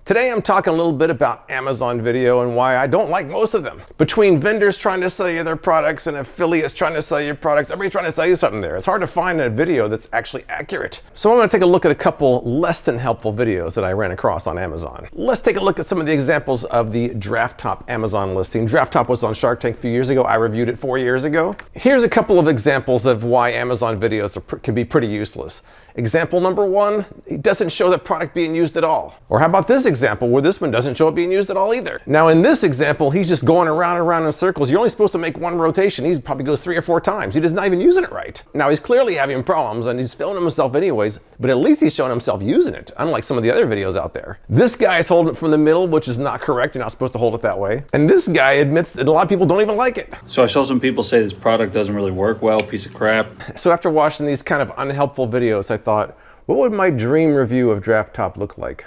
Today I'm talking a little bit about Amazon Video and why I don't like most of them. Between vendors trying to sell you their products and affiliates trying to sell you products, everybody's trying to sell you something there. It's hard to find a video that's actually accurate. So I'm going to take a look at a couple less than helpful videos that I ran across on Amazon. Let's take a look at some of the examples of the Draft Top Amazon listing. Draft Top was on Shark Tank a few years ago. I reviewed it 4 years ago. Here's a couple of examples of why Amazon videos can be pretty useless. Example number one, it doesn't show the product being used at all. Or how about this example where this one doesn't show it being used at all either? Now in this example, he's just going around and around in circles. You're only supposed to make one rotation. He probably goes 3 or 4 times. He's not even using it right. Now he's clearly having problems and he's filming himself anyways, but at least he's showing himself using it, unlike some of the other videos out there. This guy is holding it from the middle, which is not correct. You're not supposed to hold it that way. And this guy admits that a lot of people don't even like it. So I saw some people say this product doesn't really work well, piece of crap. So after watching these kind of unhelpful videos, I thought, what would my dream review of Draft Top look like?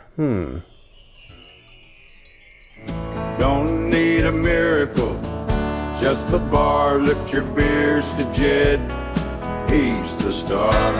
Don't need a miracle, just the bar. Lift your beers to Jed, he's the star.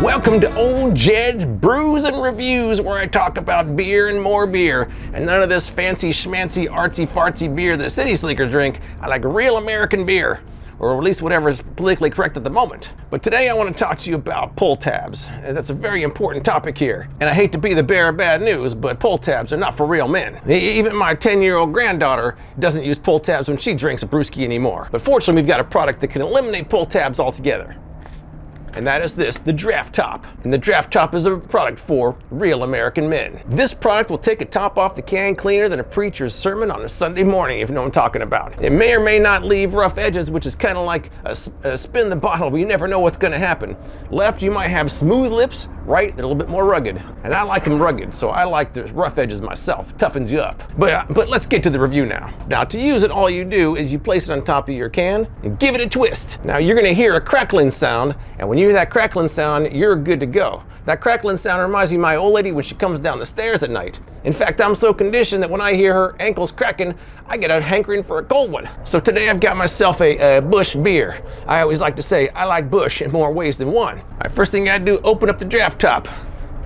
Welcome to Old Jed's Brews and Reviews, where I talk about beer and more beer, and none of this fancy schmancy artsy fartsy beer that city sleekers drink. I like real American beer, or at least whatever is politically correct at the moment. But today I want to talk to you about pull tabs. And that's a very important topic here. And I hate to be the bearer of bad news, but pull tabs are not for real men. Even my 10-year-old granddaughter doesn't use pull tabs when she drinks a brewski anymore. But fortunately, we've got a product that can eliminate pull tabs altogether. And that is this, the Draft Top. And the Draft Top is a product for real American men. This product will take a top off the can cleaner than a preacher's sermon on a Sunday morning, if you know what I'm talking about. It may or may not leave rough edges, which is kind of like a spin the bottle, but you never know what's gonna happen. Left, you might have smooth lips. Right, they're a little bit more rugged. And I like them rugged, so I like the rough edges myself. Toughens you up. But let's get to the review now. Now to use it, all you do is you place it on top of your can and give it a twist. Now you're gonna hear a crackling sound, and when you hear that crackling sound, you're good to go. That crackling sound reminds me of my old lady when she comes down the stairs at night. In fact, I'm so conditioned that when I hear her ankles cracking, I get a hankering for a cold one. So today I've got myself a Busch beer. I always like to say I like Busch in more ways than one. All right, first thing you gotta do, open up the Draft Top.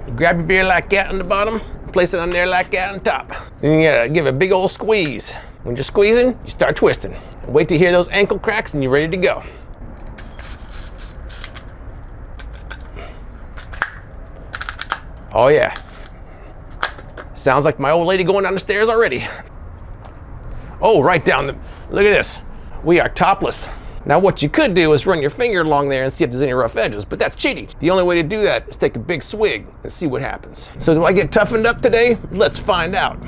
You grab your beer like that on the bottom, place it on there like that on top. Then you gotta give it a big old squeeze. When you're squeezing, you start twisting. Wait to hear those ankle cracks and you're ready to go. Oh yeah. Sounds like my old lady going down the stairs already. Oh, right down the, look at this. We are topless. Now what you could do is run your finger along there and see if there's any rough edges, but that's cheating. The only way to do that is take a big swig and see what happens. So do I get toughened up today? Let's find out.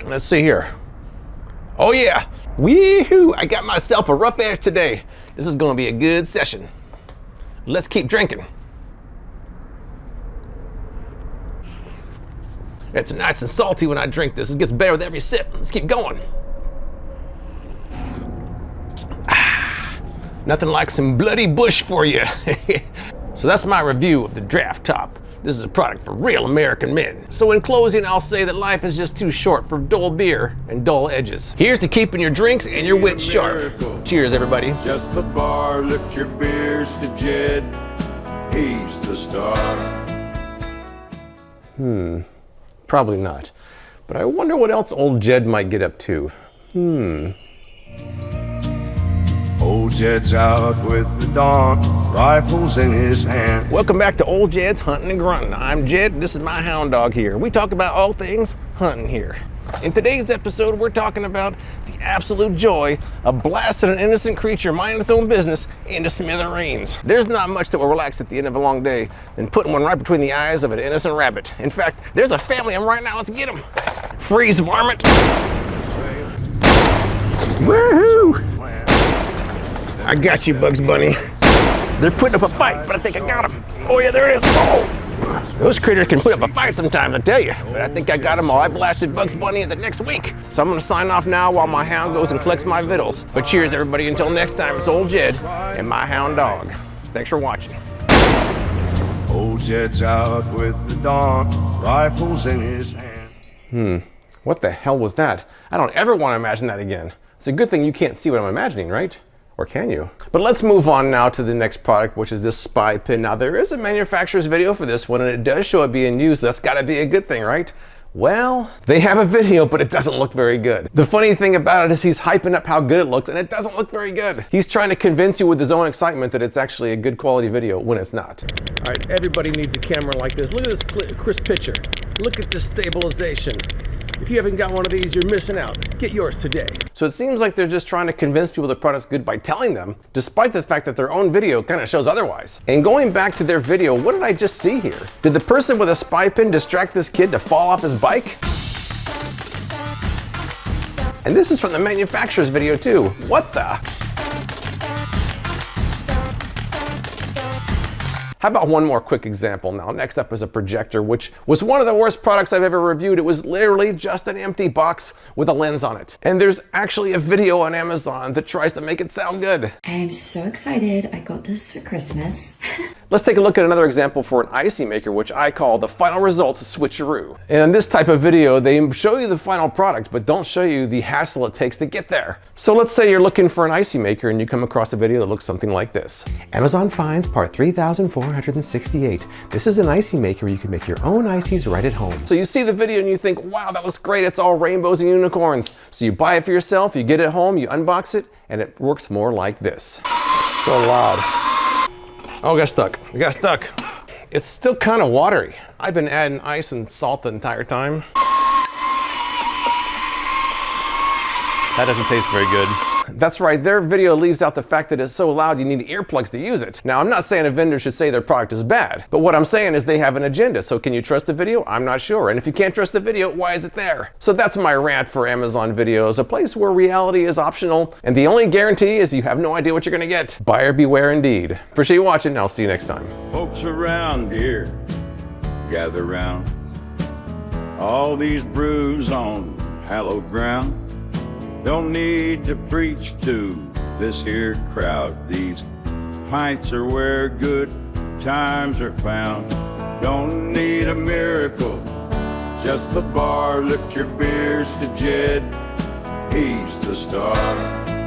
Let's see here. Oh yeah, wee-hoo, I got myself a rough edge today. This is gonna be a good session. Let's keep drinking. It's nice and salty when I drink this. It gets better with every sip. Let's keep going. Nothing like some bloody Busch for you. So that's my review of the Draft Top. This is a product for real American men. So in closing, I'll say that life is just too short for dull beer and dull edges. Here's to keeping your drinks and your wits sharp. Cheers, everybody. Just the bar, lift your beers to Jed, he's the star. Probably not. But I wonder what else old Jed might get up to. Old Jed's out with the dawn, rifles in his hand. Welcome back to Old Jed's Huntin' and Gruntin'. I'm Jed, this is my hound dog here. We talk about all things hunting here. In today's episode, we're talking about the absolute joy of blasting an innocent creature minding its own business into smithereens. There's not much that will relax at the end of a long day than putting one right between the eyes of an innocent rabbit. In fact, there's a family of them right now. Let's get them. Freeze, varmint. Woohoo! I got you, Bugs Bunny. They're putting up a fight, but I think I got them. Oh yeah, there it is. Oh! Those critters can put up a fight sometimes, I tell you. But I think I got them all. I blasted Bugs Bunny into next week. So I'm gonna sign off now while my hound goes and collects my vittles. But cheers, everybody. Until next time, it's Old Jed and my hound dog. Thanks for watching. Old Jed's out with the dawn, rifles in his hand. What the hell was that? I don't ever want to imagine that again. It's a good thing you can't see what I'm imagining, right? Or can you? But let's move on now to the next product, which is this spy pin. Now there is a manufacturer's video for this one, and it does show it being used. That's gotta be a good thing, right? Well, they have a video, but it doesn't look very good. The funny thing about it is he's hyping up how good it looks, and it doesn't look very good. He's trying to convince you with his own excitement that it's actually a good quality video when it's not. All right, everybody needs a camera like this. Look at this crisp picture. Look at this stabilization. If you haven't got one of these, you're missing out. Get yours today. So it seems like they're just trying to convince people the product's good by telling them, despite the fact that their own video kind of shows otherwise. And going back to their video, what did I just see here? Did the person with a spy pin distract this kid to fall off his bike? And this is from the manufacturer's video too. What the? How about one more quick example now? Next up is a projector, which was one of the worst products I've ever reviewed. It was literally just an empty box with a lens on it. And there's actually a video on Amazon that tries to make it sound good. I'm so excited. I got this for Christmas. Let's take a look at another example for an Icee maker, which I call the final results switcheroo. And in this type of video, they show you the final product, but don't show you the hassle it takes to get there. So let's say you're looking for an Icee maker and you come across a video that looks something like this. Amazon finds part 3468. This is an Icee maker where you can make your own Icees right at home. So you see the video and you think, wow, that looks great. It's all rainbows and unicorns. So you buy it for yourself, you get it home, you unbox it, and it works more like this. It's so loud. Oh, I got stuck. I got stuck. It's still kind of watery. I've been adding ice and salt the entire time. That doesn't taste very good. That's right, their video leaves out the fact that it's so loud you need earplugs to use it. Now, I'm not saying a vendor should say their product is bad, but what I'm saying is they have an agenda. So can you trust the video? I'm not sure. And if you can't trust the video, why is it there? So that's my rant for Amazon videos, a place where reality is optional, and the only guarantee is you have no idea what you're gonna get. Buyer beware indeed. Appreciate you watching, and I'll see you next time. Folks around here gather round, all these brews on hallowed ground. Don't need to preach to this here crowd. These pints are where good times are found. Don't need a miracle, just the bar. Lift your beers to Jed, he's the star.